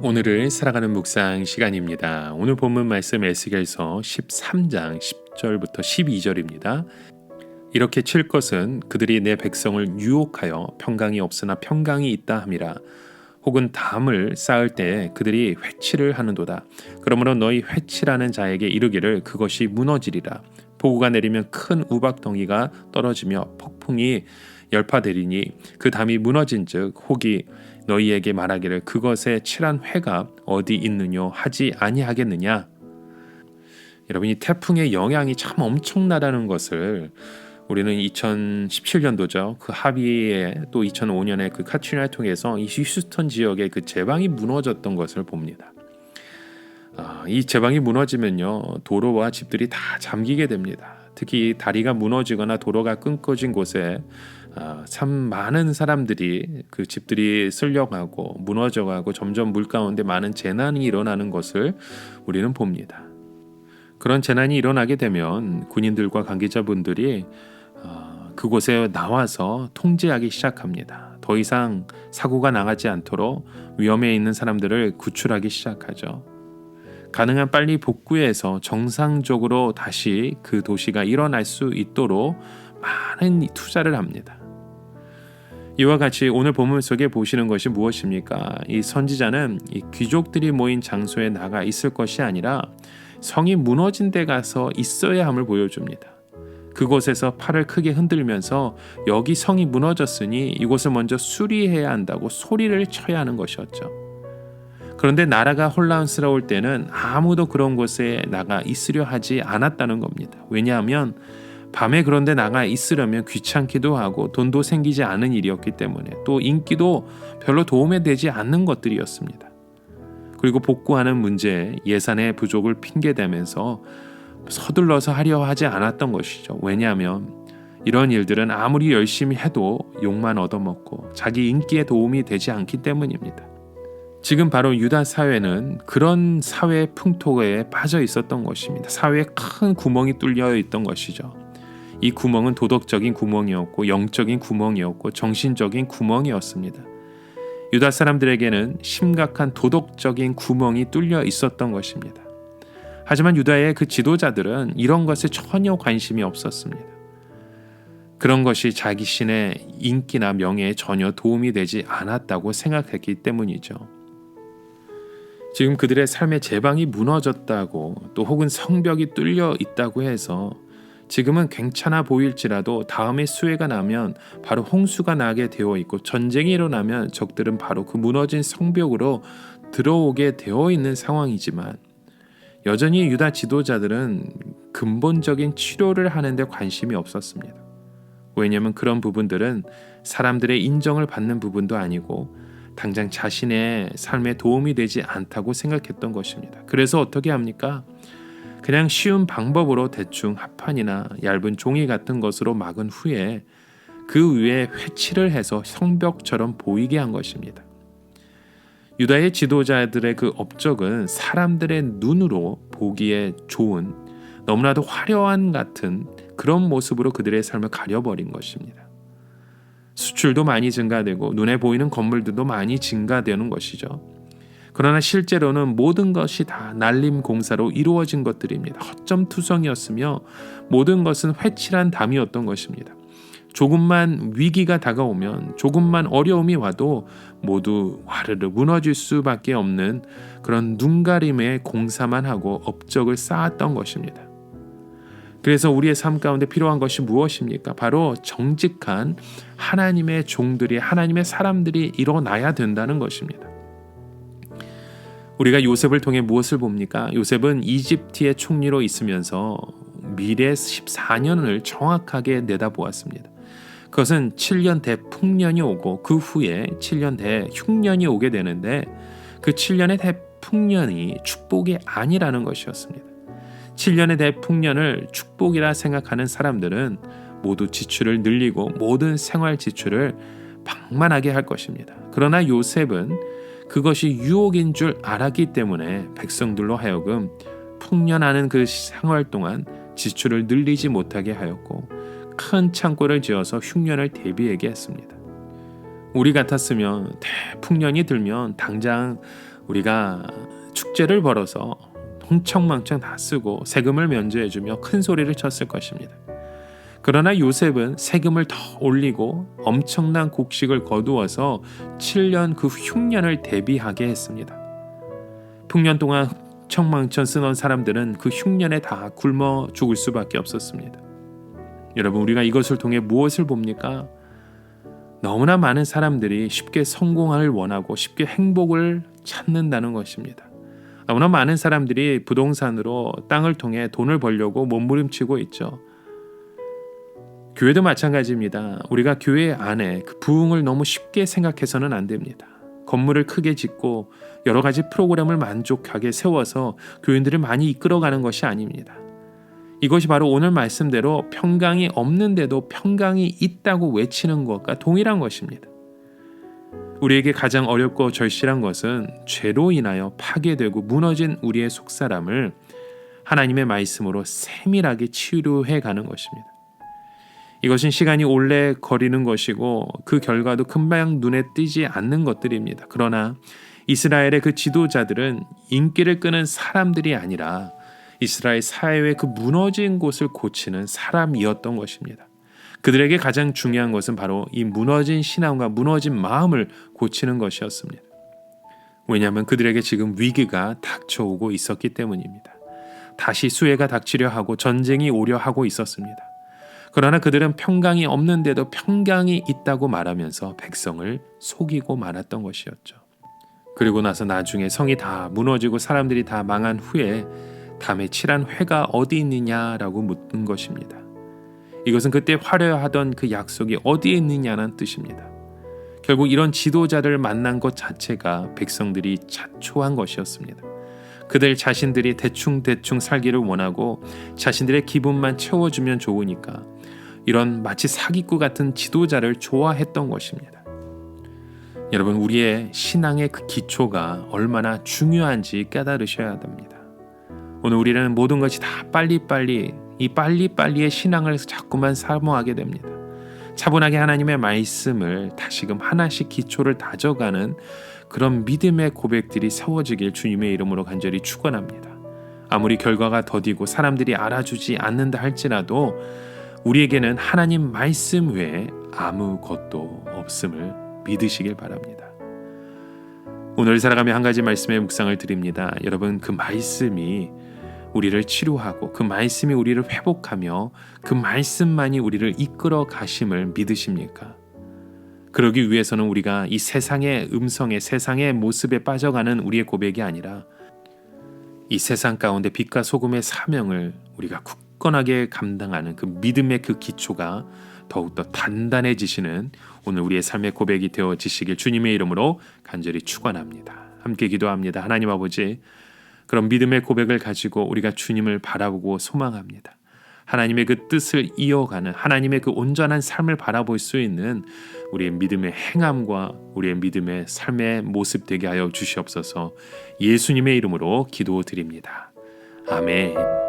오늘을 살아가는 묵상 시간입니다. 오늘 본문 말씀 에스겔서 13장 10절부터 12절입니다. 이렇게 칠 것은 그들이 내 백성을 유혹하여 평강이 없으나 평강이 있다 함이라. 혹은 담을 쌓을 때에 그들이 회치를 하는도다. 그러므로 너희 회치라는 자에게 이르기를 그것이 무너지리라. 폭우가 내리면 큰 우박덩이가 떨어지며 폭풍이 열파되리니 그 담이 무너진즉 혹이 너희에게 말하기를 그것에 칠한 회가 어디 있느뇨 하지 아니하겠느냐. 여러분, 이 태풍의 영향이 참 엄청나다는 것을 우리는 2017년도죠. 그 합의에 또 2005년에 그 카트리나를 통해서 이 휴스턴 지역의 그 제방이 무너졌던 것을 봅니다. 이 제방이 무너지면요, 도로와 집들이 다 잠기게 됩니다. 특히 다리가 무너지거나 도로가 끊겨진 곳에 참 많은 사람들이 그 집들이 쓸려가고 무너져가고 점점 물 가운데 많은 재난이 일어나는 것을 우리는 봅니다. 그런 재난이 일어나게 되면 군인들과 관계자분들이 그곳에 나와서 통제하기 시작합니다. 더 이상 사고가 나가지 않도록 위험에 있는 사람들을 구출하기 시작하죠. 가능한 빨리 복구해서 정상적으로 다시 그 도시가 일어날 수 있도록 많은 투자를 합니다. 이와 같이 오늘 본문 속에 보시는 것이 무엇입니까? 이 선지자는 이 귀족들이 모인 장소에 나가 있을 것이 아니라 성이 무너진 데 가서 있어야 함을 보여줍니다. 그곳에서 팔을 크게 흔들면서 여기 성이 무너졌으니 이곳을 먼저 수리해야 한다고 소리를 쳐야 하는 것이었죠. 그런데 나라가 혼란스러울 때는 아무도 그런 곳에 나가 있으려 하지 않았다는 겁니다. 왜냐하면 밤에 그런 데 나가 있으려면 귀찮기도 하고 돈도 생기지 않은 일이었기 때문에 또 인기도 별로 도움이 되지 않는 것들이었습니다. 그리고 복구하는 문제, 예산의 부족을 핑계대면서 서둘러서 하려 하지 않았던 것이죠. 왜냐하면 이런 일들은 아무리 열심히 해도 욕만 얻어먹고 자기 인기에 도움이 되지 않기 때문입니다. 지금 바로 유다 사회는 그런 사회 풍토에 빠져 있었던 것입니다. 사회에 큰 구멍이 뚫려 있던 것이죠. 이 구멍은 도덕적인 구멍이었고 영적인 구멍이었고 정신적인 구멍이었습니다. 유다 사람들에게는 심각한 도덕적인 구멍이 뚫려 있었던 것입니다. 하지만 유다의 그 지도자들은 이런 것에 전혀 관심이 없었습니다. 그런 것이 자신의 인기나 명예에 전혀 도움이 되지 않았다고 생각했기 때문이죠. 지금 그들의 삶의 제방이 무너졌다고 또 혹은 성벽이 뚫려 있다고 해서 지금은 괜찮아 보일지라도 다음에 수해가 나면 바로 홍수가 나게 되어 있고 전쟁이 일어나면 적들은 바로 그 무너진 성벽으로 들어오게 되어 있는 상황이지만 여전히 유다 지도자들은 근본적인 치료를 하는 데 관심이 없었습니다. 왜냐하면 그런 부분들은 사람들의 인정을 받는 부분도 아니고 당장 자신의 삶에 도움이 되지 않다고 생각했던 것입니다. 그래서 어떻게 합니까? 그냥 쉬운 방법으로 대충 합판이나 얇은 종이 같은 것으로 막은 후에 그 위에 회치를 해서 성벽처럼 보이게 한 것입니다. 유다의 지도자들의 그 업적은 사람들의 눈으로 보기에 좋은 너무나도 화려한 같은 그런 모습으로 그들의 삶을 가려버린 것입니다. 수출도 많이 증가되고 눈에 보이는 건물들도 많이 증가되는 것이죠. 그러나 실제로는 모든 것이 다 날림 공사로 이루어진 것들입니다. 허점투성이었으며 모든 것은 회칠한 담이었던 것입니다. 조금만 위기가 다가오면 조금만 어려움이 와도 모두 와르르 무너질 수밖에 없는 그런 눈가림의 공사만 하고 업적을 쌓았던 것입니다. 그래서 우리의 삶 가운데 필요한 것이 무엇입니까? 바로 정직한 하나님의 종들이, 하나님의 사람들이 일어나야 된다는 것입니다. 우리가 요셉을 통해 무엇을 봅니까? 요셉은 이집트의 총리로 있으면서 미래 14년을 정확하게 내다보았습니다. 그것은 7년 대풍년이 오고 그 후에 7년 대흉년이 오게 되는데 그 7년의 대풍년이 축복이 아니라는 것이었습니다. 7년의 대풍년을 축복이라 생각하는 사람들은 모두 지출을 늘리고 모든 생활 지출을 방만하게 할 것입니다. 그러나 요셉은 그것이 유혹인 줄 알았기 때문에 백성들로 하여금 풍년하는 그 생활 동안 지출을 늘리지 못하게 하였고 큰 창고를 지어서 흉년을 대비하게 했습니다. 우리 같았으면 대풍년이 들면 당장 우리가 축제를 벌어서 흥청망청 다 쓰고 세금을 면제해주며 큰 소리를 쳤을 것입니다. 그러나 요셉은 세금을 더 올리고 엄청난 곡식을 거두어서 7년 그 흉년을 대비하게 했습니다. 풍년 동안 흥청망청 쓰던 사람들은 그 흉년에 다 굶어 죽을 수밖에 없었습니다. 여러분, 우리가 이것을 통해 무엇을 봅니까? 너무나 많은 사람들이 쉽게 성공을 원하고 쉽게 행복을 찾는다는 것입니다. 너무나 많은 사람들이 부동산으로 땅을 통해 돈을 벌려고 몸부림치고 있죠. 교회도 마찬가지입니다. 우리가 교회 안에 그 부흥을 너무 쉽게 생각해서는 안 됩니다. 건물을 크게 짓고 여러 가지 프로그램을 만족하게 세워서 교인들을 많이 이끌어가는 것이 아닙니다. 이것이 바로 오늘 말씀대로 평강이 없는데도 평강이 있다고 외치는 것과 동일한 것입니다. 우리에게 가장 어렵고 절실한 것은 죄로 인하여 파괴되고 무너진 우리의 속사람을 하나님의 말씀으로 세밀하게 치료해 가는 것입니다. 이것은 시간이 오래 걸리는 것이고 그 결과도 금방 눈에 띄지 않는 것들입니다. 그러나 이스라엘의 그 지도자들은 인기를 끄는 사람들이 아니라 이스라엘 사회의 그 무너진 곳을 고치는 사람이었던 것입니다. 그들에게 가장 중요한 것은 바로 이 무너진 신앙과 무너진 마음을 고치는 것이었습니다. 왜냐하면 그들에게 지금 위기가 닥쳐오고 있었기 때문입니다. 다시 수해가 닥치려 하고 전쟁이 오려 하고 있었습니다. 그러나 그들은 평강이 없는데도 평강이 있다고 말하면서 백성을 속이고 말았던 것이었죠. 그리고 나서 나중에 성이 다 무너지고 사람들이 다 망한 후에 다음에 칠한 회가 어디 있느냐라고 묻는 것입니다. 이것은 그때 화려하던 그 약속이 어디에 있느냐는 뜻입니다. 결국 이런 지도자를 만난 것 자체가 백성들이 자초한 것이었습니다. 그들 자신들이 대충 살기를 원하고 자신들의 기분만 채워주면 좋으니까 이런 마치 사기꾼 같은 지도자를 좋아했던 것입니다. 여러분, 우리의 신앙의 그 기초가 얼마나 중요한지 깨달으셔야 됩니다. 오늘 우리는 모든 것이 다 빨리빨리의 신앙을 자꾸만 사모하게 됩니다. 차분하게 하나님의 말씀을 다시금 하나씩 기초를 다져가는 그런 믿음의 고백들이 세워지길 주님의 이름으로 간절히 축원합니다. 아무리 결과가 더디고 사람들이 알아주지 않는다 할지라도 우리에게는 하나님 말씀 외에 아무것도 없음을 믿으시길 바랍니다. 오늘 살아가며 한 가지 말씀의 묵상을 드립니다. 여러분, 그 말씀이 우리를 치료하고 그 말씀이 우리를 회복하며 그 말씀만이 우리를 이끌어 가심을 믿으십니까? 그러기 위해서는 우리가 이 세상의 음성에 세상의 모습에 빠져가는 우리의 고백이 아니라 이 세상 가운데 빛과 소금의 사명을 우리가 굳건하게 감당하는 그 믿음의 그 기초가 더욱더 단단해지시는 오늘 우리의 삶의 고백이 되어지시길 주님의 이름으로 간절히 축원합니다. 함께 기도합니다. 하나님 아버지, 그런 믿음의 고백을 가지고 우리가 주님을 바라보고 소망합니다. 하나님의 그 뜻을 이어가는 하나님의 그 온전한 삶을 바라볼 수 있는 우리의 믿음의 행함과 우리의 믿음의 삶의 모습 되게 하여 주시옵소서. 예수님의 이름으로 기도드립니다. 아멘.